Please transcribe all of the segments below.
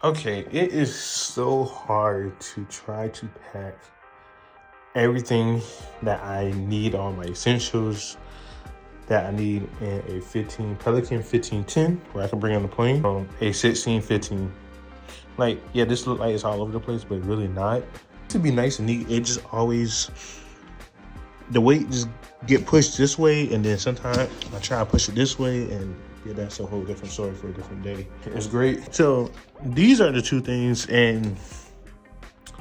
Okay, it is so hard to try to pack everything that I need, all my essentials that I need in a Pelican 1510, where I can bring on the plane, from a 1615. Like, yeah, this look like it's all over the place, but really not. To be nice and neat, it just always, the weight just get pushed this way, and then sometimes I try to push it this way, and yeah, that's a whole different story for a different day. It's great. So these are the two things, and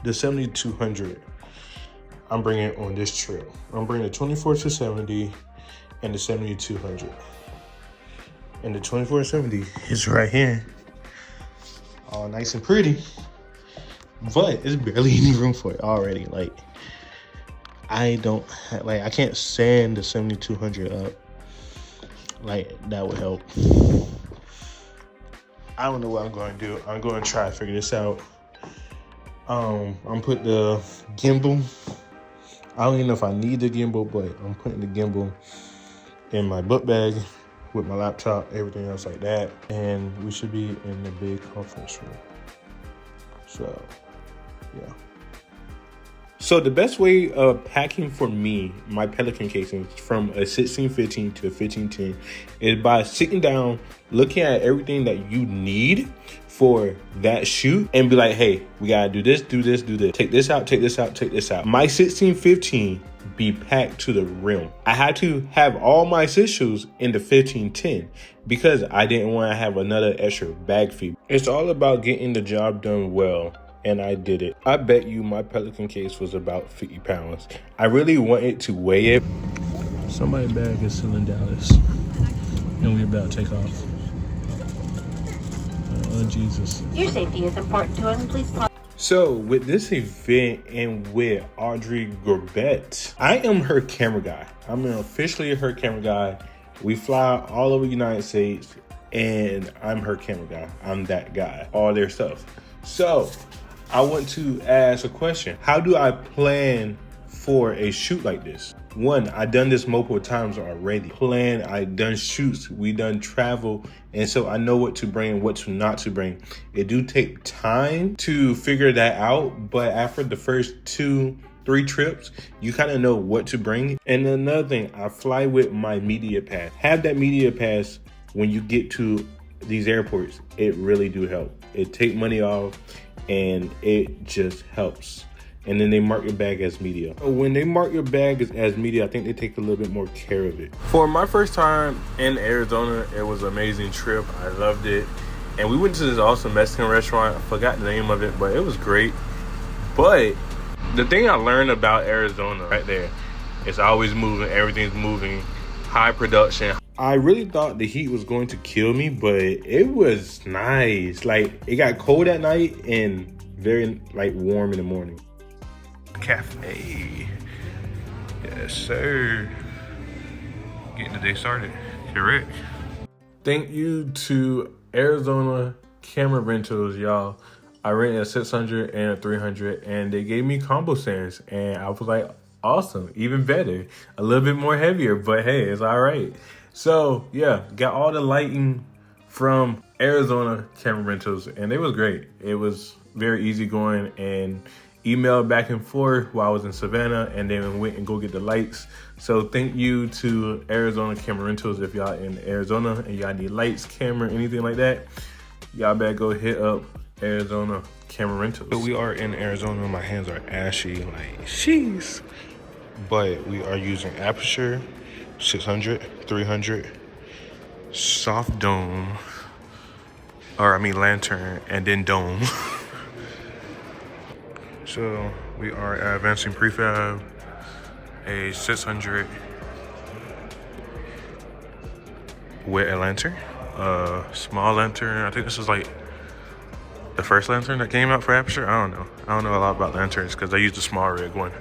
the 7200 I'm bringing on this trip. I'm bringing the 24-70 and the 7200. And the 24-70 is right here, all nice and pretty, but it's barely any room for it already. Like, I can't sand the 7200 up. Like, that would help. I don't know what I'm going to do. I'm going to try to figure this out. I'm putting the gimbal. I don't even know if I need the gimbal, but I'm putting the gimbal in my book bag with my laptop, everything else like that. And we should be in the big conference room. So, yeah. So the best way of packing for me, my Pelican casing, from a 1615 to a 1510 is by sitting down, looking at everything that you need for that shoot, and be like, hey, we gotta do this, do this, do this. Take this out, take this out, take this out. My 1615 be packed to the rim. I had to have all my essentials in the 1510 because I didn't want to have another extra bag fee. It's all about getting the job done well. And I did it. I bet you my Pelican case was about 50 pounds. I really wanted to weigh it. Somebody's bag is still in Dallas. And we're about to take off. Oh, Jesus. Your safety is important to us. Please pause. So with this event and with Audrey Gorbett, I am her camera guy. I'm officially her camera guy. We fly all over the United States and I'm her camera guy. I'm that guy. All their stuff. So I want to ask a question. How do I plan for a shoot like this? One, I done this multiple times already. I done shoots, we done travel, and so I know what to bring and what to not to bring. It do take time to figure that out, but after the first 2-3 trips, you kind of know what to bring. And another thing, I fly with my media pass. Have that media pass when you get to these airports. It really do help. It take money off, and it just helps. And then they mark your bag as media. When they mark your bag as media, I think they take a little bit more care of it. For my first time in Arizona, it was an amazing trip. I loved it. And we went to this awesome Mexican restaurant. I forgot the name of it, but it was great. But the thing I learned about Arizona right there, it's always moving, everything's moving, high production. I really thought the heat was going to kill me, but it was nice. Like, it got cold at night and very warm in the morning. Cafe. Yes, sir. Getting the day started. Correct. Thank you to Arizona Camera Rentals, y'all. I rented a 600 and a 300, and they gave me combo stands, and I was like, awesome, even better. A little bit more heavier, but hey, it's all right. So yeah, got all the lighting from Arizona Camera Rentals, and it was great. It was very easy going, and emailed back and forth while I was in Savannah, and then went and go get the lights. So thank you to Arizona Camera Rentals. If y'all in Arizona and y'all need lights, camera, anything like that, y'all better go hit up Arizona Camera Rentals. So we are in Arizona. My hands are ashy, like sheesh. But we are using aperture 600, 300, soft dome, lantern, and then dome. So we are advancing prefab, a 600 with a lantern, small lantern. I think this is like the first lantern that came out for aperture. I don't know a lot about lanterns because I use the small rig one.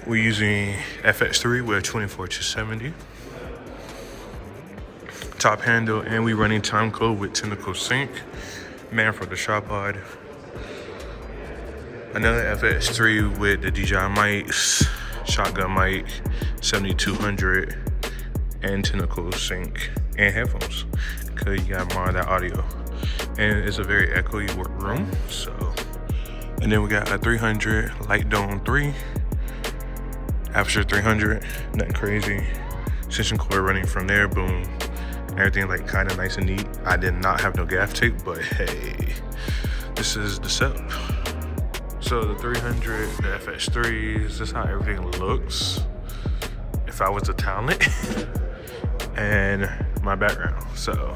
We're using FX3 with 24-70 top handle, and we running time code with tentacle sync, man for the tripod. Another FX3 with the DJI mics, shotgun mic, 7200, and tentacle sync, and headphones, because you got more of that audio. And it's a very echoey room. So, and then we got a 300 light dome 3, aperture 300, nothing crazy. Extension cord running from there, boom. Everything like kind of nice and neat. I did not have no gaff tape, but hey, this is the setup. So the 300, the FX3s, this is how everything looks if I was a talent. And my background. So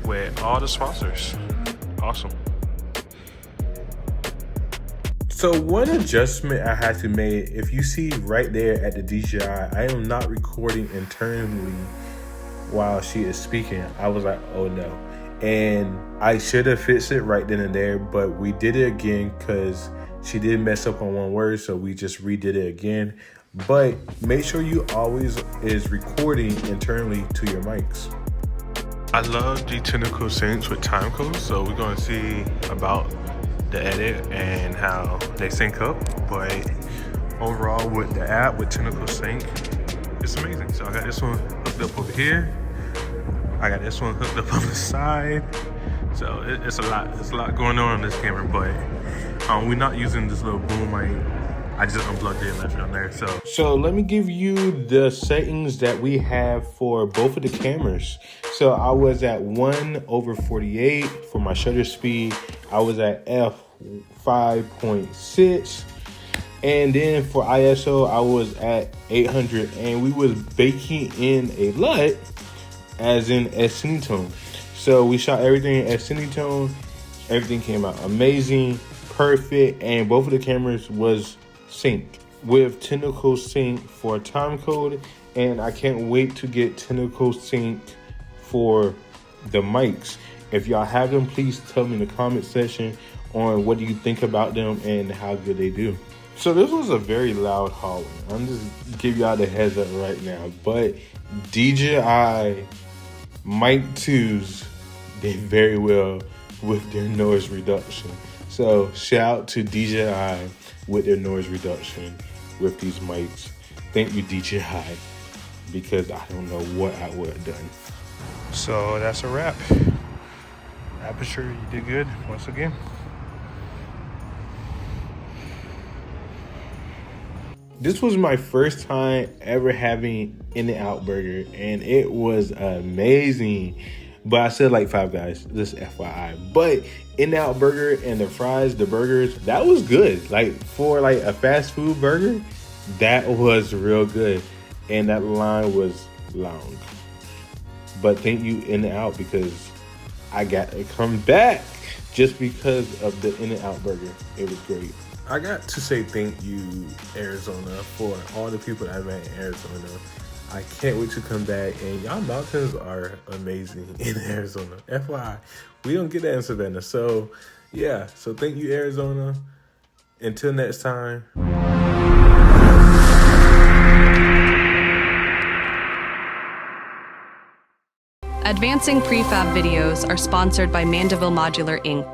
with all the sponsors, awesome. So one adjustment I had to make, if you see right there at the DJI, I am not recording internally while she is speaking. I was like, oh no. And I should have fixed it right then and there, but we did it again because she did mess up on one word, so we just redid it again. But make sure you always is recording internally to your mics. I love the technical syncs with time codes, so we're gonna see about the edit and how they sync up. But overall with the app with technical sync, it's amazing. So I got this one hooked up over here. I got this one hooked up on the side. So it's a lot going on this camera, but we're not using this little boom mic. I just unplugged it and left it on there. So let me give you the settings that we have for both of the cameras. So I was at 1/48 for my shutter speed. I was at f5.6. And then for ISO, I was at 800. And we was baking in a LUT, as in Cinetone. So we shot everything at Cinetone. Everything came out amazing, perfect, and both of the cameras was synced with technical sync for time code. And I can't wait to get technical sync for the mics. If y'all have them, please tell me in the comment section on what do you think about them and how good they do. So this was a very loud holler. I'm just give y'all the heads up right now, but DJI Mic 2s did very well with their noise reduction. So shout out to DJI with their noise reduction with these mics. Thank you, DJI, because I don't know what I would have done. So that's a wrap. Aperture, you did good once again. This was my first time ever having In-N-Out Burger, and it was amazing. But I said like Five Guys, this FYI. But In-N-Out Burger and the fries, the burgers, that was good. Like for like a fast food burger, that was real good. And that line was long. But thank you In-N-Out, because I got to come back just because of the In-N-Out Burger. It was great. I got to say thank you, Arizona, for all the people that I met in Arizona. I can't wait to come back, and y'all mountains are amazing in Arizona. FYI, we don't get that in Savannah. So yeah, so thank you, Arizona. Until next time. Advancing Prefab videos are sponsored by Mandeville Modular Inc.,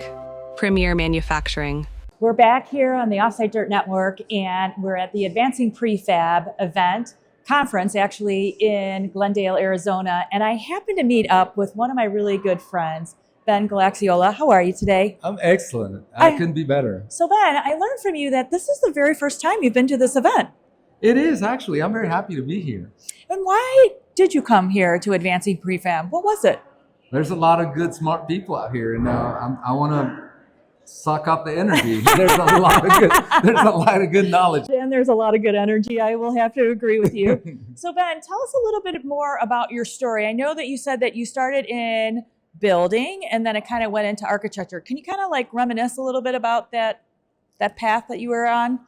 Premier Manufacturing. We're back here on the Offsite Dirt Network, and we're at the Advancing Prefab event, conference actually, in Glendale, Arizona. And I happened to meet up with one of my really good friends, Ben Galaxiola. How are you today? I'm excellent. I couldn't be better. So Ben, I learned from you that this is the very first time you've been to this event. It is, actually. I'm very happy to be here. And why did you come here to Advancing Prefab? What was it? There's a lot of good, smart people out here, and I want to suck up the energy. There's a lot of good knowledge. And there's a lot of good energy. I will have to agree with you. So Ben, tell us a little bit more about your story. I know that you said that you started in building and then it kind of went into architecture. Can you kind of like reminisce a little bit about that path that you were on?